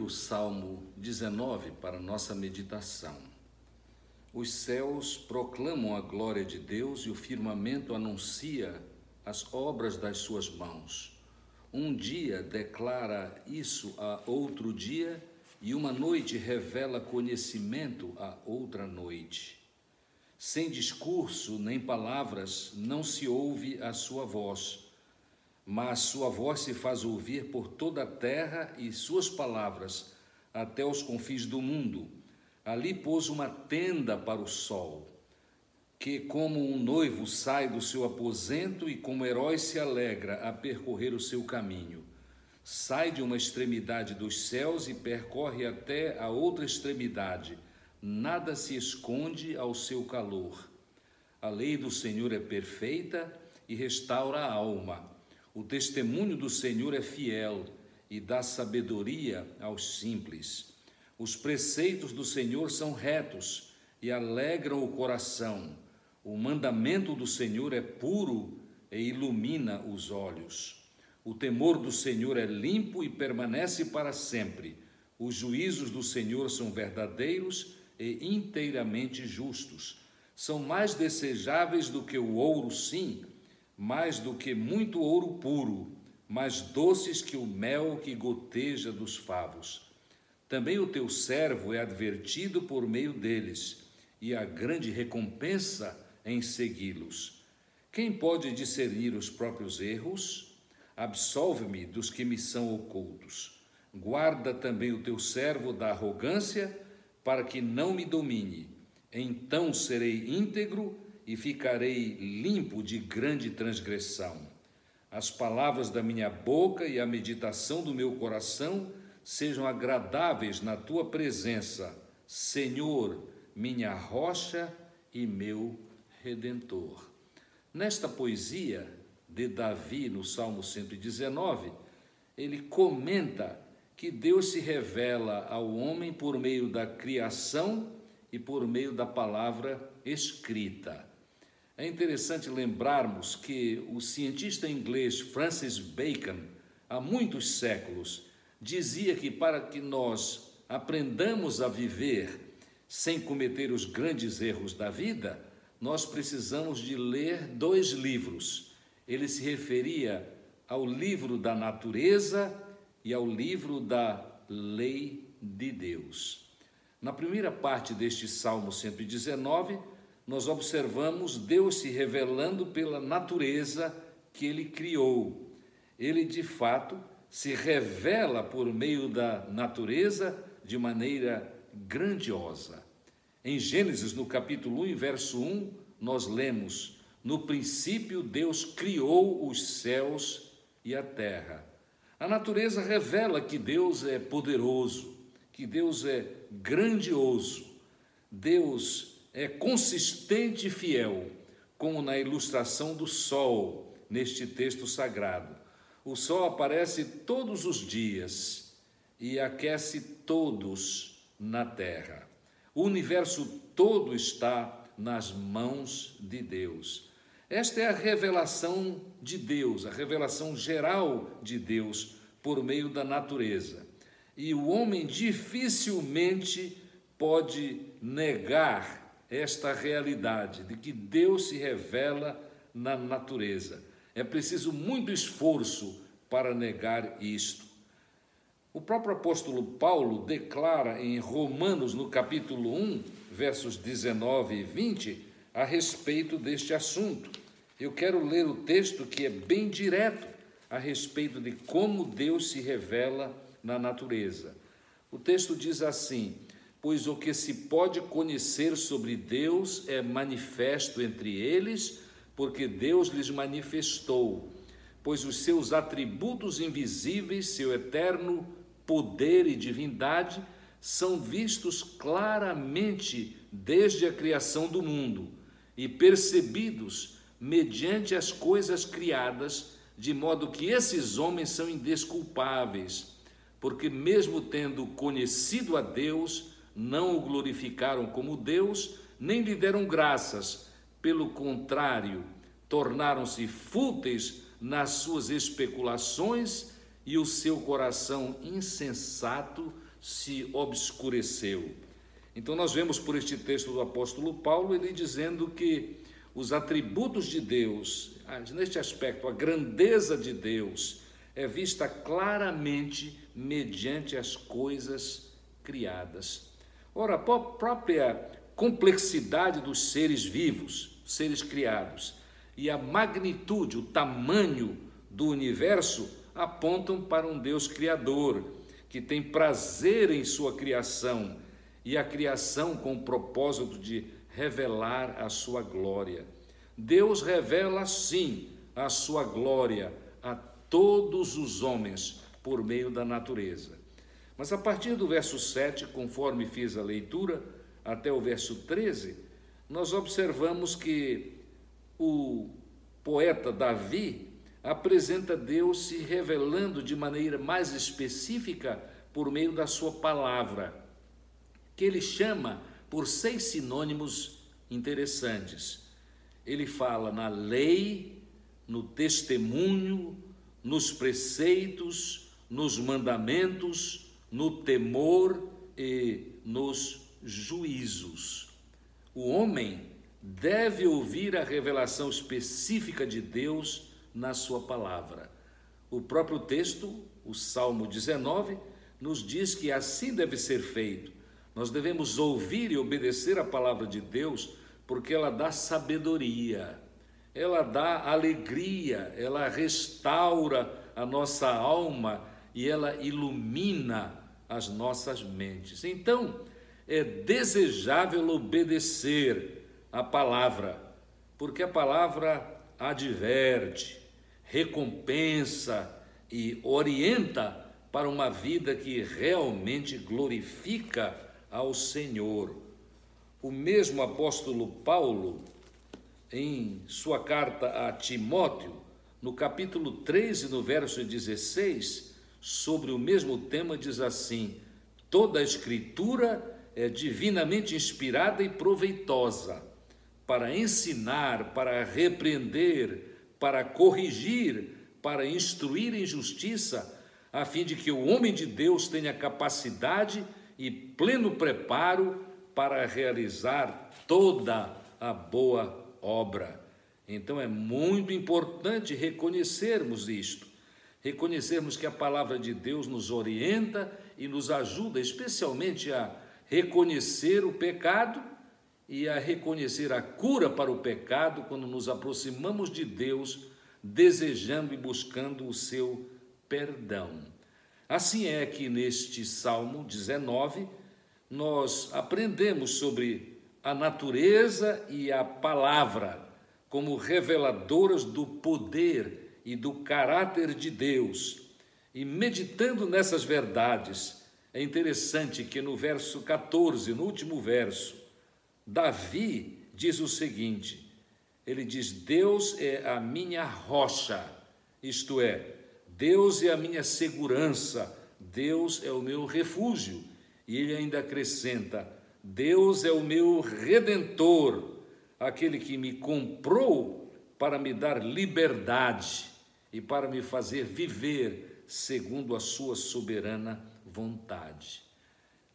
o Salmo 19 para nossa meditação. Os céus proclamam a glória de Deus e o firmamento anuncia as obras das suas mãos. Um dia declara isso a outro dia e uma noite revela conhecimento a outra noite. Sem discurso nem palavras não se ouve a sua voz, mas sua voz se faz ouvir por toda a terra e suas palavras até os confins do mundo. Ali pôs uma tenda para o sol, que como um noivo sai do seu aposento e como herói se alegra a percorrer o seu caminho. Sai de uma extremidade dos céus e percorre até a outra extremidade. Nada se esconde ao seu calor. A lei do Senhor é perfeita e restaura a alma. O testemunho do Senhor é fiel e dá sabedoria aos simples. Os preceitos do Senhor são retos e alegram o coração. O mandamento do Senhor é puro e ilumina os olhos. O temor do Senhor é limpo e permanece para sempre. Os juízos do Senhor são verdadeiros e inteiramente justos. São mais desejáveis do que o ouro, sim, mais do que muito ouro puro, mais doces que o mel que goteja dos favos. Também o teu servo é advertido por meio deles, e há grande recompensa em segui-los. Quem pode discernir os próprios erros? Absolve-me dos que me são ocultos. Guarda também o teu servo da arrogância, para que não me domine. Então serei íntegro e ficarei limpo de grande transgressão. As palavras da minha boca e a meditação do meu coração sejam agradáveis na tua presença, Senhor, minha rocha e meu redentor. Nesta poesia de Davi, no Salmo 119, ele comenta que Deus se revela ao homem por meio da criação e por meio da palavra escrita. É interessante lembrarmos que o cientista inglês Francis Bacon, há muitos séculos, dizia que para que nós aprendamos a viver sem cometer os grandes erros da vida, nós precisamos de ler 2 livros. Ele se referia ao livro da natureza e ao livro da lei de Deus. Na primeira parte deste Salmo 119, nós observamos Deus se revelando pela natureza que Ele criou. Ele, de fato, se revela por meio da natureza de maneira grandiosa. Em Gênesis, no capítulo 1, verso 1, nós lemos: no princípio Deus criou os céus e a terra. A natureza revela que Deus é poderoso, que Deus é grandioso. Deus é consistente e fiel, como na ilustração do sol, neste texto sagrado. O sol aparece todos os dias e aquece todos na terra. O universo todo está nas mãos de Deus. Esta é a revelação de Deus, a revelação geral de Deus por meio da natureza. E o homem dificilmente pode negar esta realidade de que Deus se revela na natureza. É preciso muito esforço para negar isto. O próprio apóstolo Paulo declara em Romanos, no capítulo 1, versos 19 e 20, a respeito deste assunto. Eu quero ler o texto que é bem direto a respeito de como Deus se revela na natureza. O texto diz assim: pois o que se pode conhecer sobre Deus é manifesto entre eles, porque Deus lhes manifestou. Pois os seus atributos invisíveis, seu eterno poder e divindade, são vistos claramente desde a criação do mundo e percebidos mediante as coisas criadas, de modo que esses homens são indesculpáveis, porque mesmo tendo conhecido a Deus, não o glorificaram como Deus, nem lhe deram graças. Pelo contrário, tornaram-se fúteis nas suas especulações e o seu coração insensato se obscureceu. Então nós vemos por este texto do apóstolo Paulo, ele dizendo que os atributos de Deus, neste aspecto, a grandeza de Deus, é vista claramente mediante as coisas criadas. Ora, a própria complexidade dos seres vivos, seres criados, e a magnitude, o tamanho do universo apontam para um Deus criador, que tem prazer em sua criação, e a criação com o propósito de revelar a sua glória. Deus revela, sim, a sua glória a todos os homens por meio da natureza. Mas a partir do verso 7, conforme fiz a leitura, até o verso 13, nós observamos que o poeta Davi apresenta Deus se revelando de maneira mais específica por meio da sua palavra, que ele chama por 6 sinônimos interessantes. Ele fala na lei, no testemunho, nos preceitos, nos mandamentos, no temor e nos juízos. O homem deve ouvir a revelação específica de Deus na sua palavra. O próprio texto, o Salmo 19, nos diz que assim deve ser feito. Nós devemos ouvir e obedecer a palavra de Deus, porque ela dá sabedoria, ela dá alegria, ela restaura a nossa alma e ela ilumina as nossas mentes. Então, é desejável obedecer a palavra, porque a palavra adverte, recompensa e orienta para uma vida que realmente glorifica ao Senhor. O mesmo apóstolo Paulo, em sua carta a Timóteo, no capítulo 3 e no verso 16, sobre o mesmo tema, diz assim: toda a Escritura é divinamente inspirada e proveitosa para ensinar, para repreender, para corrigir, para instruir em justiça, a fim de que o homem de Deus tenha capacidade e pleno preparo para realizar toda a boa obra. Então é muito importante reconhecermos isto, reconhecermos que a palavra de Deus nos orienta e nos ajuda especialmente a reconhecer o pecado e a reconhecer a cura para o pecado quando nos aproximamos de Deus, desejando e buscando o seu perdão. Assim é que neste Salmo 19, nós aprendemos sobre a natureza e a palavra como reveladoras do poder e do caráter de Deus. E meditando nessas verdades, é interessante que no verso 14, no último verso, Davi diz o seguinte, ele diz: Deus é a minha rocha, isto é, Deus é a minha segurança, Deus é o meu refúgio. E ele ainda acrescenta: Deus é o meu redentor, aquele que me comprou para me dar liberdade e para me fazer viver segundo a sua soberana vontade.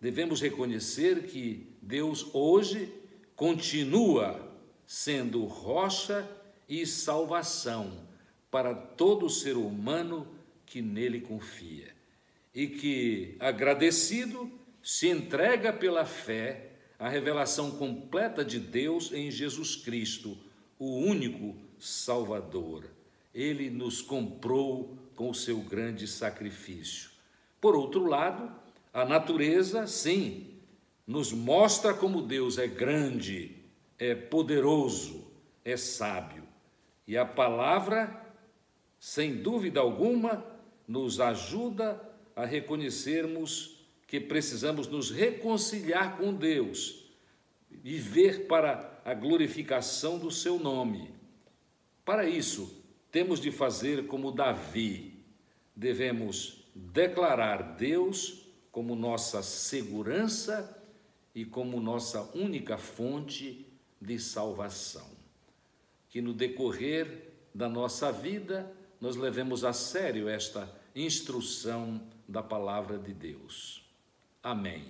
Devemos reconhecer que Deus hoje continua sendo rocha e salvação para todo ser humano que nele confia, e que, agradecido, se entrega pela fé à revelação completa de Deus em Jesus Cristo, o único Salvador. Ele nos comprou com o seu grande sacrifício. Por outro lado, a natureza, sim, nos mostra como Deus é grande, é poderoso, é sábio. E a palavra, sem dúvida alguma, nos ajuda a reconhecermos que precisamos nos reconciliar com Deus, viver para a glorificação do seu nome. Para isso, temos de fazer como Davi. Devemos declarar Deus como nossa segurança e como nossa única fonte de salvação. Que no decorrer da nossa vida nós levemos a sério esta instrução da palavra de Deus. Amém.